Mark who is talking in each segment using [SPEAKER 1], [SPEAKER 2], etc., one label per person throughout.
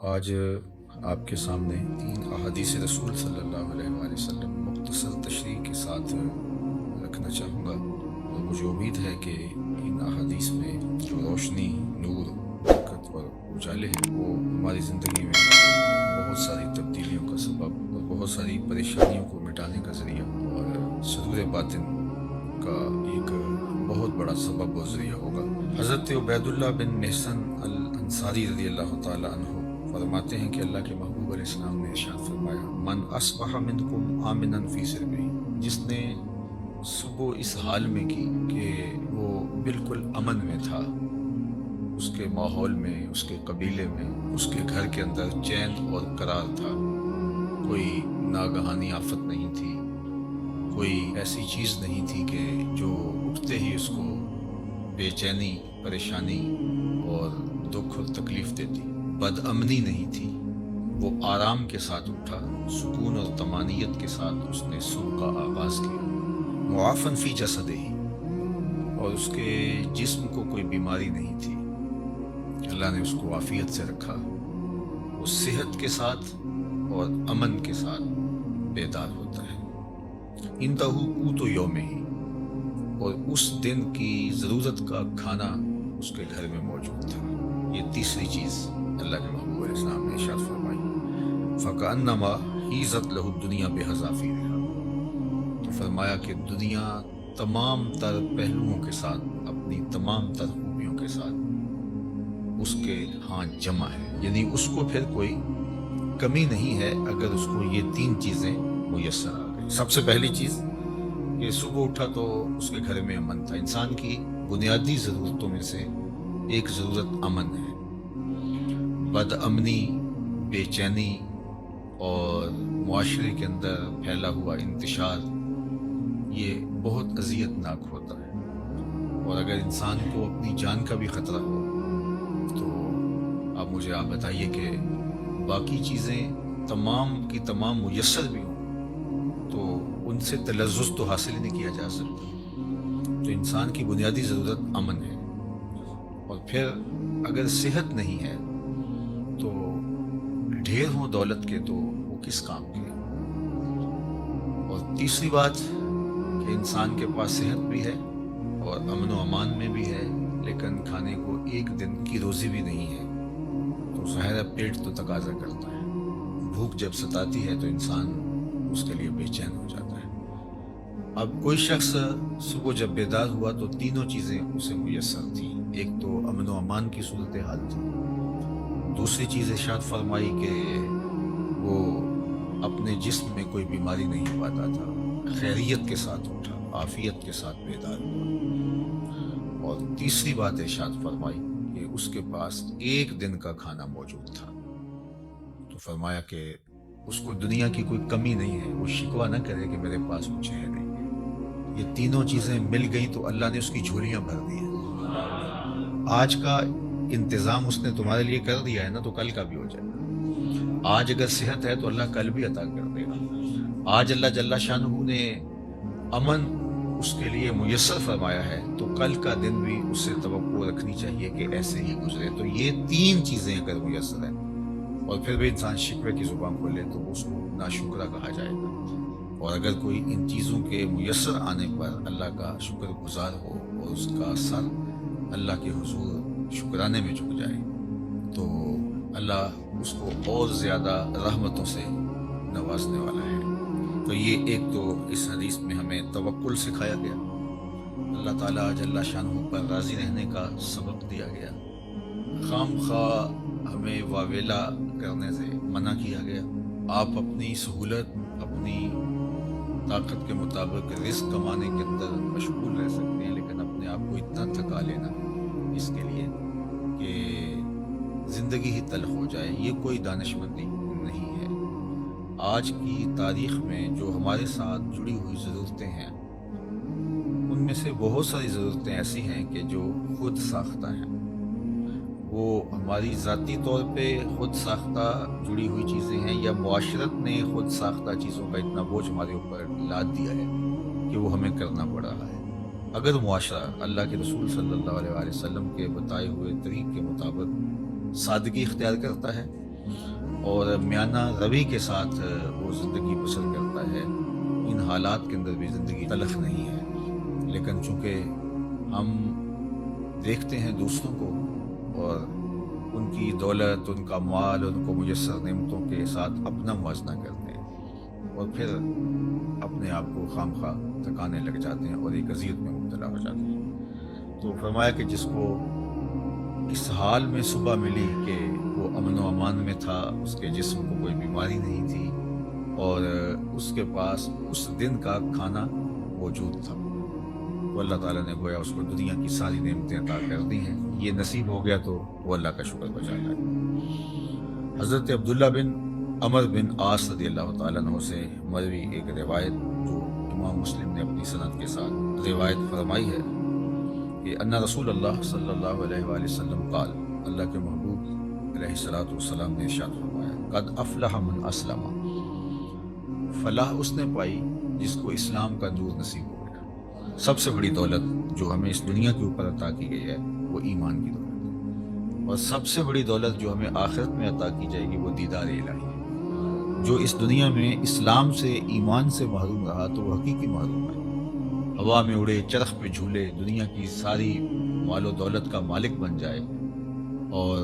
[SPEAKER 1] آج آپ کے سامنے 3 احادیث رسول صلی اللہ علیہ وآلہ وسلم مختصر تشریح کے ساتھ رکھنا چاہوں گا، اور مجھے امید ہے کہ ان احادیث میں جو روشنی، نور، برکت اور اجالے ہیں وہ ہماری زندگی میں بہت ساری تبدیلیوں کا سبب اور بہت ساری پریشانیوں کو مٹانے کا ذریعہ اور سرور باطن کا ایک بہت بڑا سبب و ذریعہ ہوگا۔ حضرت عبید اللہ بن محسن الانصاری رضی اللہ تعالی عنہ فرماتے ہیں کہ اللہ کے محبوب علیہ السلام نے ارشاد فرمایا، من اصبح منکم آمنا فی سربہ، جس نے صبح اس حال میں کی کہ وہ بالکل امن میں تھا، اس کے ماحول میں، اس کے قبیلے میں، اس کے گھر کے اندر چین اور قرار تھا، کوئی ناگہانی آفت نہیں تھی، کوئی ایسی چیز نہیں تھی کہ جو اٹھتے ہی اس کو بے چینی، پریشانی اور دکھ اور تکلیف دیتی، بد امنی نہیں تھی، وہ آرام کے ساتھ اٹھا، سکون اور طمانینت کے ساتھ اس نے صبح کا آغاز کیا، معافن فی جسدہ، اور اس کے جسم کو کوئی بیماری نہیں تھی، اللہ نے اس کو عافیت سے رکھا، وہ صحت کے ساتھ اور امن کے ساتھ بیدار ہوتا ہے، انتہو قوت یومہ، اور اس دن کی ضرورت کا کھانا اس کے گھر میں موجود تھا۔ یہ تیسری چیز اللہ کے محبوب علیہ السلام نے ارشاد فرمائی، فَكَأَنَّمَا حِيزَتْ لَهُ الدُّنْيَا بِحَذَافِيرِهَا، تو فرمایا کہ دنیا تمام تر پہلوؤں کے ساتھ، اپنی تمام تر خوبیوں کے ساتھ اس کے ہاں جمع ہے، یعنی اس کو پھر کوئی کمی نہیں ہے اگر اس کو یہ 3 چیزیں میسر آ گئی۔ سب سے پہلی چیز کہ صبح اٹھا تو اس کے گھر میں امن تھا۔ انسان کی بنیادی ضرورتوں میں سے ایک ضرورت امن ہے۔ بد امنی، بے چینی اور معاشرے کے اندر پھیلا ہوا انتشار یہ بہت اذیت ناک ہوتا ہے، اور اگر انسان کو اپنی جان کا بھی خطرہ ہو تو اب مجھے آپ بتائیے کہ باقی چیزیں تمام کی تمام میسر بھی ہوں تو ان سے تلذذ تو حاصل ہی نہیں کیا جا سکتا۔ تو انسان کی بنیادی ضرورت امن ہے، اور پھر اگر صحت نہیں ہے تو ڈھیر ہوں دولت کے تو وہ کس کام کے۔ اور تیسری بات کہ انسان کے پاس صحت بھی ہے اور امن و امان میں بھی ہے، لیکن کھانے کو ایک دن کی روزی بھی نہیں ہے، تو ظاہر ہے پیٹ تو تقاضا کرتا ہے۔ بھوک جب ستاتی ہے تو انسان اس کے لیے بے چین ہو جاتا ہے۔ اب کوئی شخص صبح جب بیدار ہوا تو تینوں چیزیں اسے میسر تھیں۔ ایک تو امن و امان کی صورتحال تھی، دوسری چیز ارشاد فرمائی کہ وہ اپنے جسم میں کوئی بیماری نہیں پاتا تھا، خیریت کے ساتھ اٹھا، عافیت کے ساتھ بیدار ہوا، اور تیسری بات ارشاد فرمائی کہ اس کے پاس ایک دن کا کھانا موجود تھا۔ تو فرمایا کہ اس کو دنیا کی کوئی کمی نہیں ہے، وہ شکوہ نہ کرے کہ میرے پاس کچھ ہے نہیں۔ یہ تینوں چیزیں مل گئیں تو اللہ نے اس کی جھولیاں بھر دی ہیں۔ آج کا انتظام اس نے تمہارے لیے کر دیا ہے نا، تو کل کا بھی ہو جائے گا۔ آج اگر صحت ہے تو اللہ کل بھی عطا کر دے گا۔ آج اللہ جل شانہ نے امن اس کے لیے میسر فرمایا ہے تو کل کا دن بھی اس سے توقع رکھنی چاہیے کہ ایسے ہی گزرے۔ تو یہ 3 چیزیں اگر میسر ہیں اور پھر بھی انسان شکوے کی زبان کھولے تو اس کو ناشکرہ کہا جائے گا، اور اگر کوئی ان چیزوں کے میسر آنے پر اللہ کا شکر گزار ہو اور اس کا سر اللہ کے حضور شکرانے میں جھک جائے تو اللہ اس کو اور زیادہ رحمتوں سے نوازنے والا ہے۔ تو یہ ایک تو اس حدیث میں ہمیں توکل سکھایا گیا، اللہ تعالیٰ جل شانہ پر راضی رہنے کا سبق دیا گیا، خام خواہ ہمیں واویلا کرنے سے منع کیا گیا۔ آپ اپنی سہولت، اپنی طاقت کے مطابق رزق کمانے کے اندر مشغول رہ سکتے ہیں، لیکن اپنے آپ کو اتنا تھکا لینا اس کے لیے کہ زندگی ہی تلخ ہو جائے، یہ کوئی دانشمندی نہیں ہے۔ آج کی تاریخ میں جو ہمارے ساتھ جڑی ہوئی ضرورتیں ہیں ان میں سے بہت ساری ضرورتیں ایسی ہیں کہ جو خود ساختہ ہیں، وہ ہماری ذاتی طور پہ خود ساختہ جڑی ہوئی چیزیں ہیں، یا معاشرت نے خود ساختہ چیزوں کا اتنا بوجھ ہمارے اوپر لاد دیا ہے کہ وہ ہمیں کرنا پڑ رہا ہے۔ اگر معاشرہ اللہ کے رسول صلی اللہ علیہ وآلہ وسلم کے بتائے ہوئے طریق کے مطابق سادگی اختیار کرتا ہے اور میانہ روی کے ساتھ وہ زندگی بسر کرتا ہے، ان حالات کے اندر بھی زندگی تلخ نہیں ہے، لیکن چونکہ ہم دیکھتے ہیں دوسروں کو اور ان کی دولت، ان کا مال، ان کو میسر نعمتوں کے ساتھ اپنا موازنہ کرتے ہیں اور پھر اپنے آپ کو خام خواہ تھکانے لگ جاتے ہیں اور ایک اذیت میں مبتلا ہو جاتے ہیں۔ تو فرمایا کہ جس کو اس حال میں صبح ملی کہ وہ امن و امان میں تھا، اس کے جسم کو کوئی بیماری نہیں تھی اور اس کے پاس اس دن کا کھانا موجود تھا، تو اللہ تعالیٰ نے گویا اس کو دنیا کی ساری نعمتیں عطا کر دی ہیں، یہ نصیب ہو گیا تو وہ اللہ کا شکر بجا ہے۔ حضرت عبداللہ بن عمر بن عاص رضی اللہ تعالیٰ عنہ سے مروی ایک روایت جو امام مسلم نے اپنی سند کے ساتھ روایت فرمائی ہے کہ ان رسول اللہ صلی اللہ علیہ وآلہ وسلم قال، اللہ کے محبوب علیہ الصلوۃ والسلام نے ارشاد فرمایا، قد افلح من اسلم، فلاح اس نے پائی جس کو اسلام کا نور نصیب ہو گیا۔ سب سے بڑی دولت جو ہمیں اس دنیا کے اوپر عطا کی گئی ہے وہ ایمان کی دولت ہے، اور سب سے بڑی دولت جو ہمیں آخرت میں عطا کی جائے گی وہ دیدار الہی ہے۔ جو اس دنیا میں اسلام سے، ایمان سے محروم رہا تو وہ حقیقی محروم ہے، ہوا میں اڑے، چرخ پہ جھولے، دنیا کی ساری مال و دولت کا مالک بن جائے اور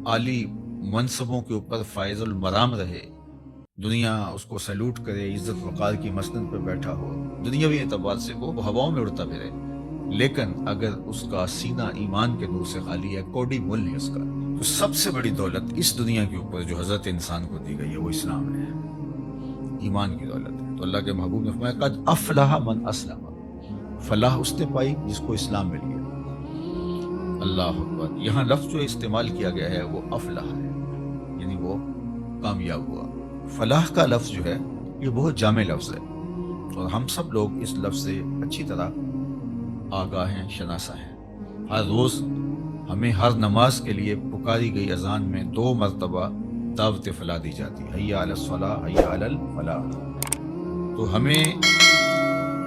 [SPEAKER 1] عالی منصبوں کے اوپر فائز المرام رہے، دنیا اس کو سیلوٹ کرے، عزت وقار کی مسند پہ بیٹھا ہو، دنیاوی اعتبار سے وہ ہواؤں میں اڑتا پھرے، لیکن اگر اس کا سینہ ایمان کے نور سے خالی ہے، کوڑی مول نہیں اس کا، تو سب سے بڑی دولت اس دنیا کے اوپر جو حضرت انسان کو دی گئی ہے وہ اسلام ہے، ایمان کی دولت ہے۔ تو اللہ کے محبوب نے فرمایا قد افلح من اسلم، فلاح اس نے پائی جس کو اسلام مل گیا۔ اللہ اکبر، یہاں لفظ جو استعمال کیا گیا ہے وہ افلح ہے، یعنی وہ کامیاب ہوا۔ فلاح کا لفظ جو ہے یہ بہت جامع لفظ ہے اور ہم سب لوگ اس لفظ سے اچھی طرح آگاہ ہیں، شناسہ ہیں۔ ہر روز ہمیں ہر نماز کے لیے پکاری گئی اذان میں 2 مرتبہ دعوت فلاح دی جاتی ہے، حی علی الصلاۃ، حی علی الفلاح، تو ہمیں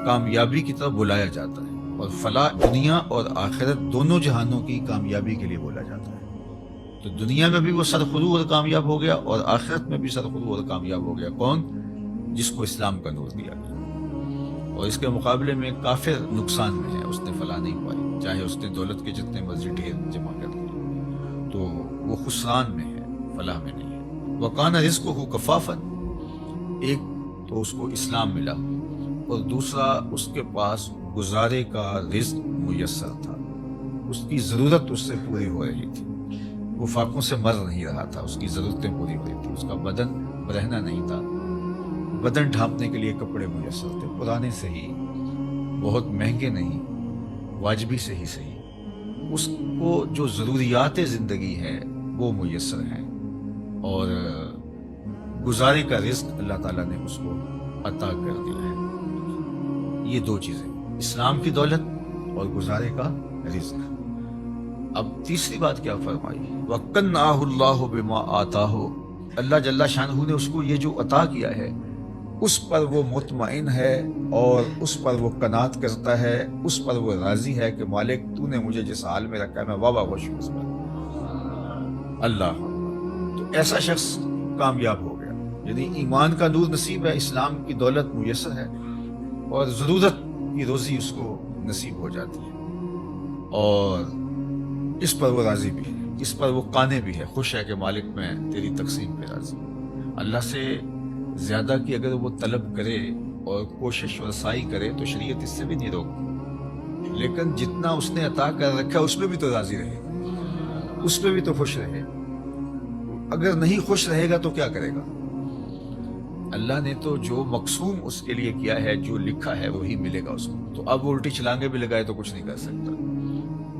[SPEAKER 1] کامیابی کی طرف بلایا جاتا ہے، اور فلاح دنیا اور آخرت دونوں جہانوں کی کامیابی کے لیے بولا جاتا ہے۔ تو دنیا میں بھی وہ سرخرو اور کامیاب ہو گیا اور آخرت میں بھی سرخرو اور کامیاب ہو گیا، کون؟ جس کو اسلام کا نور دیا گیا۔ اور اس کے مقابلے میں کافر نقصان میں ہے، اس نے فلاح نہیں پائی، چاہے اس نے دولت کے جتنے مرضی ڈھیر جمع کر دیے، تو وہ خسران میں ہے، فلاح میں نہیں ہے۔ وَقَانَ رِزْقُهُ كَفَافًا، ایک تو اس کو اسلام ملا اور دوسرا اس کے پاس گزارے کا رزق میسر تھا، اس کی ضرورت اس سے پوری ہو رہی تھی، وہ فاقوں سے مر نہیں رہا تھا، اس کی ضرورتیں پوری ہو رہی تھی، اس کا بدن برہنہ نہیں تھا، بدن ڈھانپنے کے لیے کپڑے میسر تھے، پرانے سے ہی، بہت مہنگے نہیں، واجبی سے ہی صحیح، اس کو جو ضروریات زندگی ہے وہ میسر ہیں، اور گزارے کا رزق اللہ تعالیٰ نے اس کو عطا کر دیا ہے۔ یہ 2 چیزیں، اسلام کی دولت اور گزارے کا رزق۔ اب تیسری بات کیا فرمائی؟ وَقَنَّعَهُ اللَّهُ بِمَا آتَاهُ، اللہ جل شانہ نے اس کو یہ جو عطا کیا ہے اس پر وہ مطمئن ہے اور اس پر وہ قناعت کرتا ہے، اس پر وہ راضی ہے کہ مالک تو نے مجھے جس حال میں رکھا ہے میں واہ خوش ہوں اس پر۔ اللہ، تو ایسا شخص کامیاب ہو گیا، یعنی ایمان کا نور نصیب ہے، اسلام کی دولت میسر ہے اور ضرورت کی روزی اس کو نصیب ہو جاتی ہے، اور اس پر وہ راضی بھی ہے، اس پر وہ قانع بھی ہے، خوش ہے کہ مالک میں تیری تقسیم پہ راضی ہوں۔ اللہ سے زیادہ کی اگر وہ طلب کرے اور کوشش اور سعی کرے تو شریعت اس سے بھی نہیں روکتی، لیکن جتنا اس نے عطا کر رکھا اس میں بھی تو راضی رہے، اس میں بھی تو خوش رہے۔ اگر نہیں خوش رہے گا تو کیا کرے گا؟ اللہ نے تو جو مقسوم اس کے لیے کیا ہے، جو لکھا ہے وہی ملے گا اس کو، تو اب وہ الٹی چھلانگے بھی لگائے تو کچھ نہیں کر سکتا۔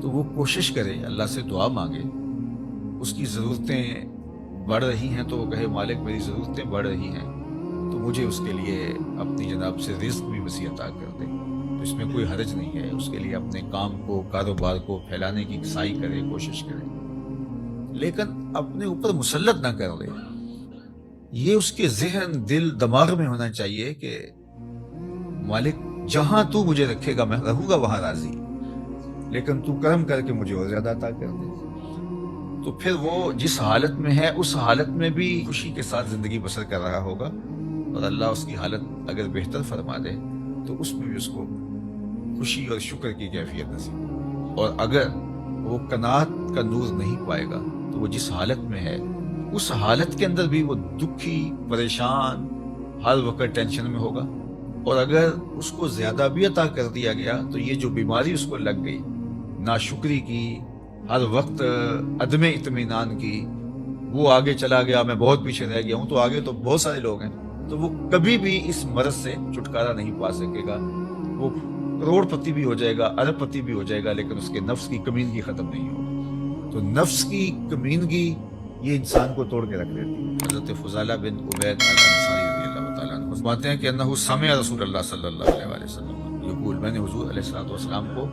[SPEAKER 1] تو وہ کوشش کرے، اللہ سے دعا مانگے، اس کی ضرورتیں بڑھ رہی ہیں تو وہ کہے مالک میری ضرورتیں بڑھ رہی ہیں تو مجھے اس کے لیے اپنی جناب سے رزق بھی وسیع عطا کر دے، تو اس میں کوئی حرج نہیں ہے، اس کے لیے اپنے کام کو، کاروبار کو پھیلانے کی سعی کرے، کوشش کرے، لیکن اپنے اوپر مسلط نہ کر لے۔ یہ اس کے ذہن، دل، دماغ میں ہونا چاہیے کہ مالک جہاں تو مجھے رکھے گا میں رہوں گا وہاں راضی، لیکن تو کرم کر کے مجھے اور زیادہ عطا کر دے۔ تو پھر وہ جس حالت میں ہے اس حالت میں بھی خوشی کے ساتھ زندگی بسر کر رہا ہوگا، اور اللہ اس کی حالت اگر بہتر فرما دے تو اس میں بھی اس کو خوشی اور شکر کی کیفیت نصیب، اور اگر وہ قناعت کا نور نہیں پائے گا تو وہ جس حالت میں ہے اس حالت کے اندر بھی وہ دکھی، پریشان، ہر وقت ٹینشن میں ہوگا، اور اگر اس کو زیادہ بھی عطا کر دیا گیا تو یہ جو بیماری اس کو لگ گئی، ناشکری کی، ہر وقت عدم اطمینان کی، وہ آگے چلا گیا، میں بہت پیچھے رہ گیا ہوں، تو آگے تو بہت سارے لوگ ہیں، تو وہ کبھی بھی اس مرض سے چھٹکارا نہیں پا سکے گا۔ وہ کروڑ پتی بھی ہو جائے گا، ارب پتی بھی ہو جائے گا، لیکن اس کے نفس کی کمینگی ختم نہیں ہوگی۔ تو نفس کی کمینگی یہ انسان کو توڑ کے رکھ دیتی ہے۔ حضرت فضالہ بن عبید الانصاری رضی اللہ تعالیٰ عنہ فرماتے ہیں کہ انہ سمع رسول اللہ صلی اللہ علیہ وسلم یقول، میں نے حضور علیہ السلام کو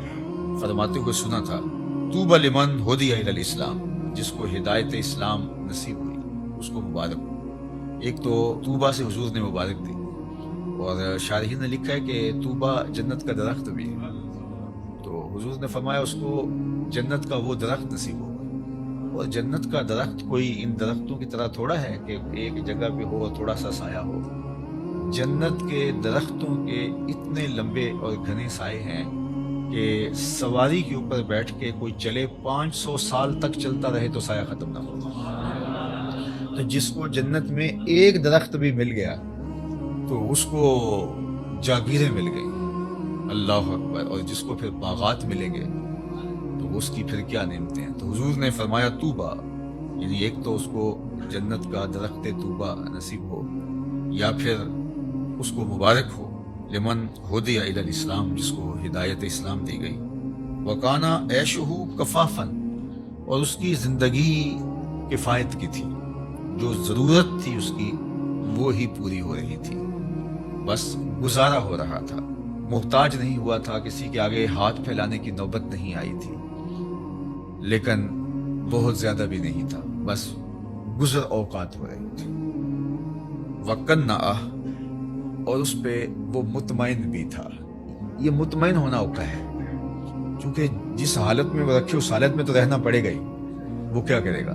[SPEAKER 1] فرماتے ہوئے سنا تھا، طوبی لمن ہدی الی الاسلام، جس کو ہدایت اسلام نصیب ہوئی اس کو مبارک ہو۔ ایک تو طوبہ سے حضور نے مبارک دی، اور شارحین نے لکھا ہے کہ طوبہ جنت کا درخت بھی ہے، تو حضور نے فرمایا اس کو جنت کا وہ درخت نصیب ہوگا۔ اور جنت کا درخت کوئی ان درختوں کی طرح تھوڑا ہے کہ ایک جگہ پہ ہو اور تھوڑا سا سایہ ہو۔ جنت کے درختوں کے اتنے لمبے اور گھنے سائے ہیں کہ سواری کے اوپر بیٹھ کے کوئی چلے 500 سال تک چلتا رہے تو سایہ ختم نہ ہو۔ تو جس کو جنت میں ایک درخت بھی مل گیا تو اس کو جاگیریں مل گئی، اللہ اکبر، اور جس کو پھر باغات ملیں گے تو اس کی پھر کیا نعمتیں ہیں۔ تو حضور نے فرمایا طوبہ، یعنی ایک تو اس کو جنت کا درخت طوبہ نصیب ہو، یا پھر اس کو مبارک ہو، لمن ہدی الی الاسلام، جس کو ہدایت اسلام دی گئی، وکانا عیشہ کفافن، اور اس کی زندگی کفایت کی تھی، جو ضرورت تھی اس کی وہ ہی پوری ہو رہی تھی، بس گزارا ہو رہا تھا، محتاج نہیں ہوا تھا، کسی کے آگے ہاتھ پھیلانے کی نوبت نہیں آئی تھی، لیکن بہت زیادہ بھی نہیں تھا، بس گزر اوقات ہو رہی تھی۔ وقنعہ، اور اس پہ وہ مطمئن بھی تھا۔ یہ مطمئن ہونا اوقع ہے، چونکہ جس حالت میں وہ رکھے اس حالت میں تو رہنا پڑے گا ہی، وہ کیا کرے گا،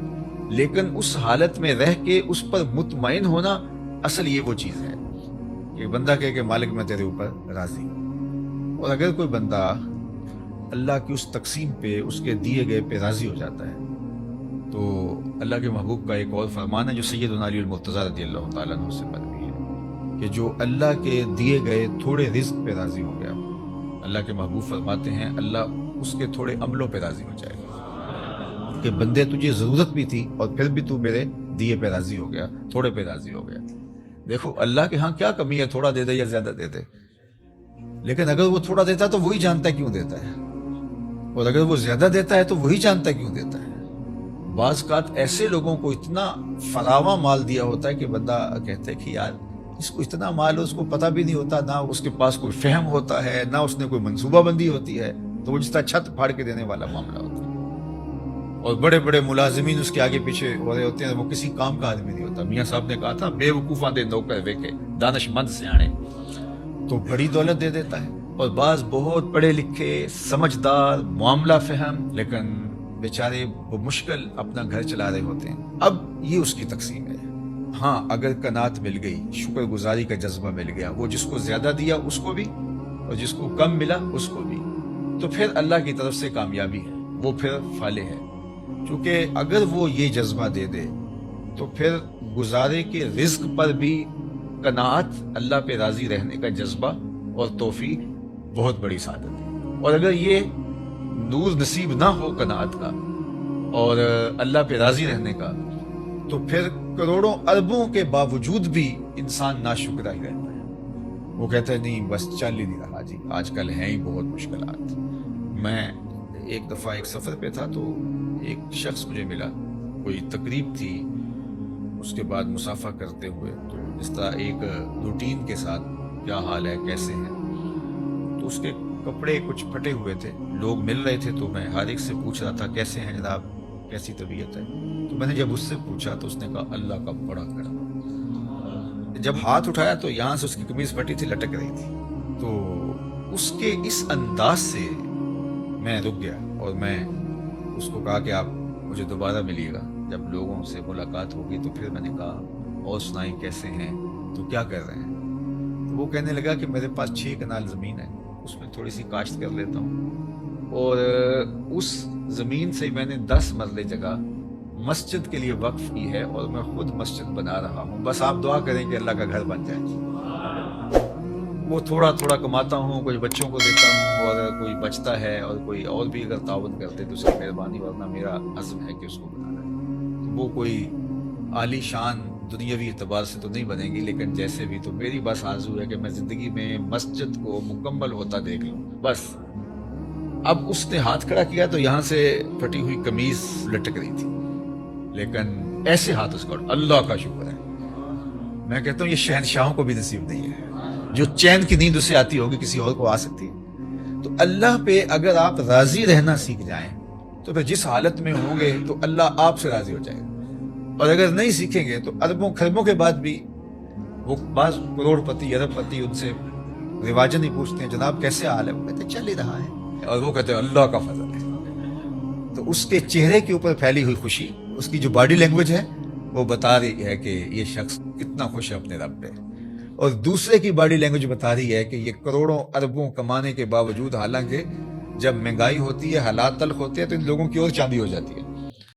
[SPEAKER 1] لیکن اس حالت میں رہ کے اس پر مطمئن ہونا، اصل یہ وہ چیز ہے کہ بندہ کہے کہ مالک میں تیرے اوپر راضی ہوں۔ اور اگر کوئی بندہ اللہ کی اس تقسیم پہ، اس کے دیے گئے پہ راضی ہو جاتا ہے، تو اللہ کے محبوب کا ایک اور فرمان ہے جو سیدنا علی المرتضیٰ رضی اللہ تعالیٰ عنہ سے مروی ہے، کہ جو اللہ کے دیے گئے تھوڑے رزق پہ راضی ہو گیا، اللہ کے محبوب فرماتے ہیں اللہ اس کے تھوڑے عملوں پہ راضی ہو جائے گا، کہ بندے تجھے ضرورت بھی تھی اور پھر بھی تو میرے دیے پہ راضی ہو گیا، تھوڑے پہ راضی ہو گیا۔ دیکھو اللہ کے ہاں کیا کمی ہے، تھوڑا دے دے یا زیادہ دے دے، لیکن اگر وہ تھوڑا دیتا ہے تو وہی جانتا ہے کیوں دیتا ہے، اور اگر وہ زیادہ دیتا ہے تو وہی جانتا ہے کیوں دیتا ہے۔ بعض اوقات ایسے لوگوں کو اتنا فراواں مال دیا ہوتا ہے کہ بندہ کہتا ہے کہ یار اس کو اتنا مال ہے، اس کو پتہ بھی نہیں ہوتا، نہ اس کے پاس کوئی فہم ہوتا ہے، نہ اس نے کوئی منصوبہ بندی ہوتی ہے، تو وہ جس طرح چھت پھاڑ کے دینے والا معاملہ ہوتا ہے۔ اور بڑے بڑے ملازمین اس کے آگے پیچھے ہو رہے ہوتے ہیں، وہ کسی کام کا آدمی نہیں ہوتا۔ میاں صاحب نے کہا تھا بے وقوفاں دے نوکر ویکے، دانش مند سیانے، تو بڑی دولت دے دیتا ہے۔ اور بعض بہت پڑھے لکھے، سمجھدار، معاملہ فہم، لیکن بیچارے وہ مشکل اپنا گھر چلا رہے ہوتے ہیں۔ اب یہ اس کی تقسیم ہے۔ ہاں اگر قناعت مل گئی، شکر گزاری کا جذبہ مل گیا، وہ جس کو زیادہ دیا اس کو بھی اور جس کو کم ملا اس کو بھی، تو پھر اللہ کی طرف سے کامیابی ہے، وہ پھر فالح ہے۔ چونکہ اگر وہ یہ جذبہ دے دے تو پھر گزارے کے رزق پر بھی قناعت، اللہ پہ راضی رہنے کا جذبہ اور توفیق بہت بڑی سعادت ہے۔ اور اگر یہ نور نصیب نہ ہو قناعت کا اور اللہ پہ راضی رہنے کا، تو پھر کروڑوں اربوں کے باوجود بھی انسان ناشکرا ہی رہتا ہے۔ وہ کہتا ہے نہیں بس چل ہی نہیں رہا جی، آج کل ہیں ہی بہت مشکلات۔ میں ایک دفعہ ایک سفر پہ تھا تو ایک شخص مجھے ملا، کوئی تقریب تھی، اس کے بعد مسافہ کرتے ہوئے تو اس طرح ایک روٹین کے ساتھ کیا حال ہے، کیسے ہیں، تو اس کے کپڑے کچھ پھٹے ہوئے تھے، لوگ مل رہے تھے، تو میں ہر ایک سے پوچھ رہا تھا کیسے ہیں جناب، کیسی طبیعت ہے۔ تو میں نے جب اس سے پوچھا تو اس نے کہا اللہ کا بڑا کرم۔ جب ہاتھ اٹھایا تو یہاں سے اس کی قمیض پھٹی تھی، لٹک رہی تھی، تو اس کے اس انداز سے میں رک گیا اور میں اس کو کہا کہ آپ مجھے دوبارہ ملیے گا، جب لوگوں سے ملاقات ہوگی تو پھر میں نے کہا اور سنائیں کیسے ہیں، تو کیا کر رہے ہیں؟ تو وہ کہنے لگا کہ میرے پاس 6 کنال زمین ہے، اس میں تھوڑی سی کاشت کر لیتا ہوں، اور اس زمین سے میں نے 10 مرلے جگہ مسجد کے لیے وقف کی ہے، اور میں خود مسجد بنا رہا ہوں، بس آپ دعا کریں کہ اللہ کا گھر بن جائے۔ وہ تھوڑا تھوڑا کماتا ہوں، کچھ بچوں کو دیتا ہوں، اور کوئی بچتا ہے اور کوئی اور بھی اگر تعاون کرتے تو اس کی مہربانی، ورنہ میرا عزم ہے کہ اس کو بنانا ہے۔ تو وہ کوئی عالی شان دنیاوی اعتبار سے تو نہیں بنے گی، لیکن جیسے بھی تو میری بس آرزو ہے کہ میں زندگی میں مسجد کو مکمل ہوتا دیکھ لوں بس۔ اب اس نے ہاتھ کھڑا کیا تو یہاں سے پھٹی ہوئی قمیض لٹک رہی تھی، لیکن ایسے ہاتھ اس کو، اللہ کا شکر ہے۔ میں کہتا ہوں یہ شہنشاہوں کو بھی نصیب نہیں ہے، جو چین کی نیند اسے آتی ہوگی کسی اور کو آ سکتی ہے۔ تو اللہ پہ اگر آپ راضی رہنا سیکھ جائیں تو پھر جس حالت میں ہوں گے تو اللہ آپ سے راضی ہو جائے گا، اور اگر نہیں سیکھیں گے تو اربوں خربوں کے بعد بھی وہ بعض کروڑ پتی ارب پتی ان سے رواجہ نہیں پوچھتے ہیں جناب کیسے حال ہے، وہ کہتے ہیں چل ہی رہا ہے، اور وہ کہتے ہیں اللہ کا فضل ہے۔ تو اس کے چہرے کے اوپر پھیلی ہوئی خوشی، اس کی جو باڈی لینگویج ہے وہ بتا رہی ہے کہ یہ شخص کتنا خوش ہے اپنے رب پہ، اور دوسرے کی باڈی لینگویج بتا رہی ہے کہ یہ کروڑوں اربوں کمانے کے باوجود، حالانکہ جب مہنگائی ہوتی ہے، حالات تلخ ہوتے ہیں، تو ان لوگوں کی اور چاندی ہو جاتی ہے۔